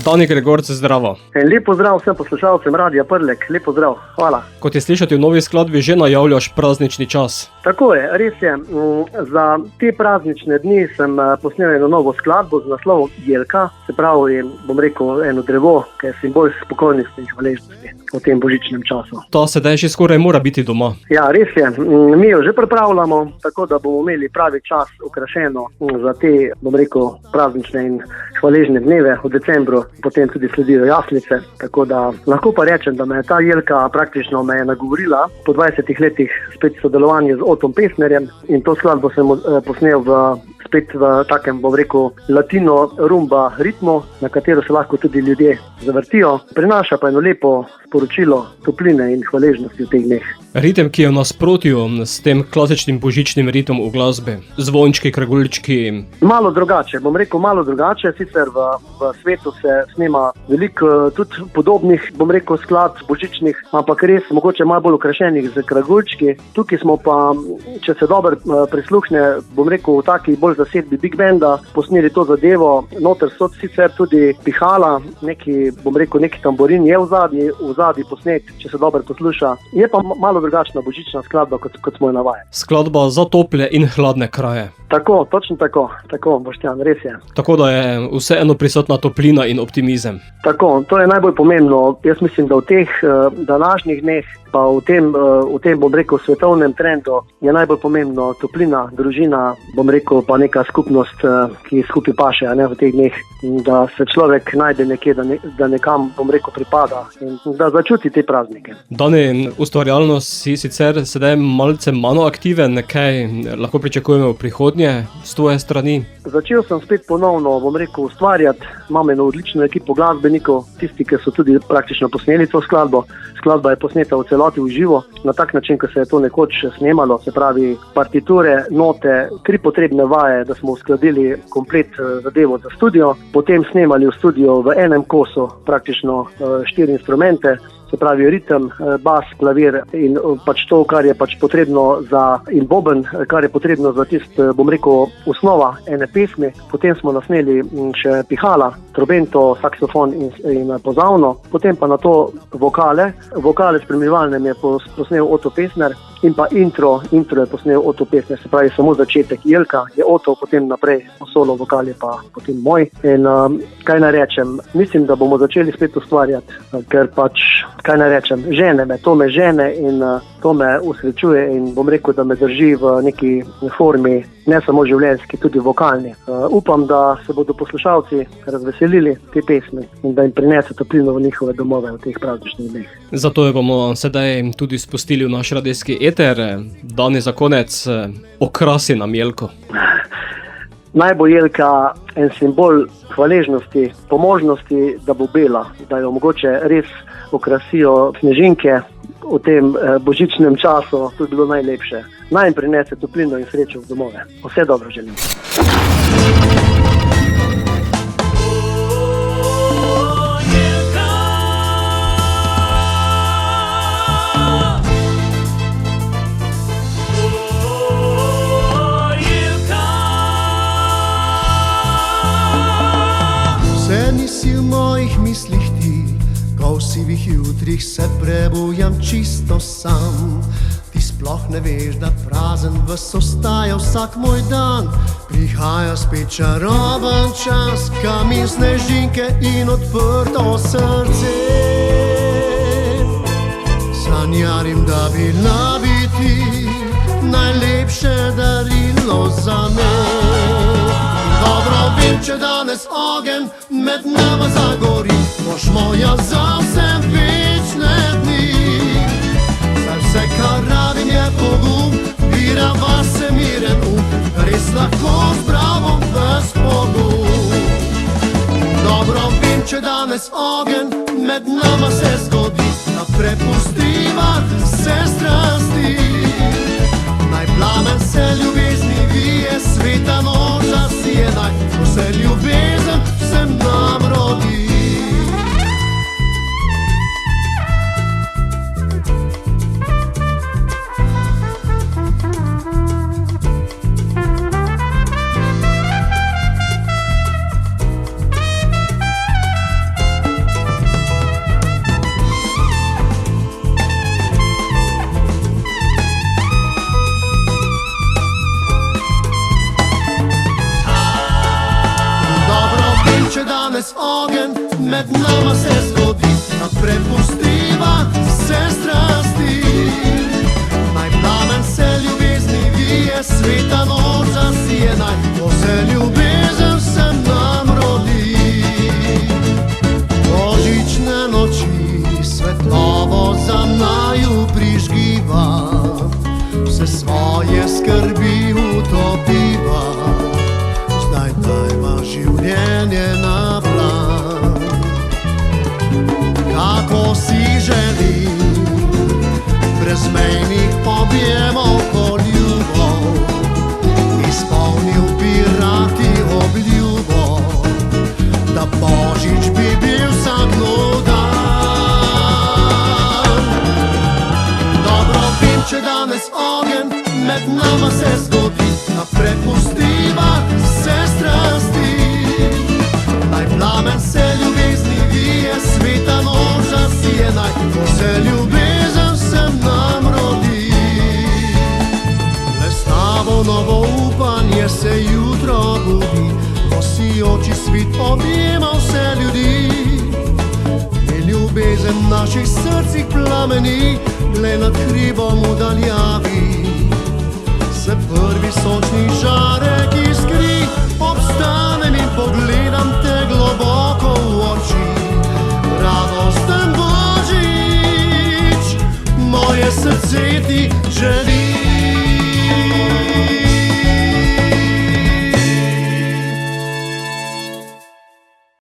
Dani Gregorc, zdravo. Lep pozdrav vsem poslušalcem Radia Prlek, lep pozdrav, hvala. Kot je slišati v novi skladbi, že najavljaš praznični čas. Tako je, res je. Za te praznične dni sem posnel eno novo skladbo z naslovom Jelka, se pravi, bom rekel, eno drevo, ki je simbol spokojnosti in hvaležnosti v tem božičnem času. Ta sedaj že skoraj mora biti doma. Ja, res je. Mi jo že pripravljamo, tako da bomo imeli pravi čas okrašeno za te, bom rekel, praznične in hvaležne dneve v decembru. Potem tudi sledijo jaslice, tako da lahko pa rečem, da me je ta Jelka praktično me je nagovorila po 20 letih spet sodelovanje z Otom Pestnerjem in to skladbo sem posnel spet v takem, bom rekel, latino rumba ritmu, na katero se lahko tudi ljudje zavrtijo. Prinaša pa eno lepo sporočilo topline in hvaležnosti v teh dneh. Ritem, ki je v nasprotju s tem klasičnim božičnim ritmom v glasbi, zvončki, kraguljčki. Malo drugače, bom rekel malo drugače, sicer v svetu se snema veliko tudi podobnih, bom rekel, skladb božičnih, ampak res mogoče malo bolj okrašenih z kraguljčki. Tukaj smo pa, če se dobro prisluhne, bom rekel, v taki bolj zasedbi big banda posneli to zadevo. Noter so sicer tudi pihala, neki, bom rekel, neki tamborin je v zadnji posnet, če se dobro posluša. Je pa malo drugačna božična skladba, kot smo jo navajeni. Skladba za tople in hladne kraje. Tako, točno tako, Boštjan, res je. Tako da je vseeno prisotna toplina in optimizem. Tako, to je najbolj pomembno. Jaz mislim, da v teh današnjih dneh, pa v tem, bom rekel, svetovnem trendu je najbolj pomembno toplina, družina, bom rekel, pa neka skupnost, ki skupaj paše, v teh dneh, da se človek najde nekje, da nekam, bom rekel, pripada in da začuti te praznike. Dani, ustvarjalno si sicer sedaj malce manj aktiven, kaj lahko pričakujemo v prihodnje s tvoje strani? Začel sem spet ponovno, bom rekel, ustvarjati. Imam eno odlično ekipo glasbenikov, tisti, ki so tudi praktično posneli to skladbo. Skladba je posneta v celoti v živo, na tak način, ko se je to nekoč snemalo, se pravi partiture, note, 3 potrebne vaje, da smo uskladili komplet zadevo za studio, potem snemali v studio v enem kosu praktično 4 instrumente, se pravi ritem, bas, klavir in pač to, kar je pač potrebno in boben, kar je potrebno za bom rekel, osnova ene pesmi. Potem smo nasneli še pihala, trobento, saksofon in pozavno, potem pa na to vokale spremljevalne je posnel Oto Pestner in pa intro je posnel Oto Pestner, se pravi samo začetek Jelka je Oto, potem naprej solo vokal je pa potem moj. In kaj naj rečem, mislim, da bomo začeli spet ustvarjati, ker pač, kaj naj rečem, to me žene in to me usrečuje in bom rekel, da me drži v neki formi, ne samo življenjski, tudi vokalni. Upam, da se bodo poslušalci razveselili te pesmi in da jim prinese toplino v njihove domove v teh prazničnih dneh. Zato jo bomo sedaj tudi spustili v naš radijski eter. Dani, za konec, okrasi nam Jelko. Naj bo Jelka en simbol hvaležnosti, pomožnosti, da bo bela, da jo mogoče res okrasijo snežinke v tem božičnem času, to je bilo najlepše. Naj jim prinese toplino in srečo v domove. Vse dobro želim. Si v mojih mislih ti, ko v sivih jutrih se prebujam čisto sam. Ti sploh ne veš, da prazen ves ostaja vsak moj dan. Prihaja spet čaroben čas, kam in snežinke in odprto srce. Sanjarim, da bila bi ti najlepše darilo za me. Dobro vem, če danes ogenj med nama zagori, boš moja za vse večne dni. Za vse, kar rabim, je pogum, vira vase miren res lahko zbravom ves pogum. Dobro vem, če danes ogenj med nama se zgodi, da prepustiva vse strasti. Naj plamen se ljubezni vije, sveta noča sije, naj se ljubezen vsem nam rodi. danes ogen med nama se zgodi, da prepustiva se strasti. Naj plamen se ljubezni vije, sveta noč zasije, naj ko se ljubezen se nam rodi. Božične noči svetlovo za naju prižgiva, vse svoje skrbi utopiva. Zdaj dajva življenje na plan. Kako si želim brezmejnih objemov poljubov, izpolnil bi rad ti obljubo, da Božič bi bil vsak nov dan. Dobro vem, če danes ogen med nama se zgodi, da prepustiva se strasti. Naj plamen se ljubezni vije, sveta noč zasije, naj ko se ljubezen se nam rodi. Le s tabo novo upanje se jutro budi, ko si oči svit objema vse ljudi. In ljubezen v naših srcih plameni, le nad hribom v daljavi se prvi sončni žare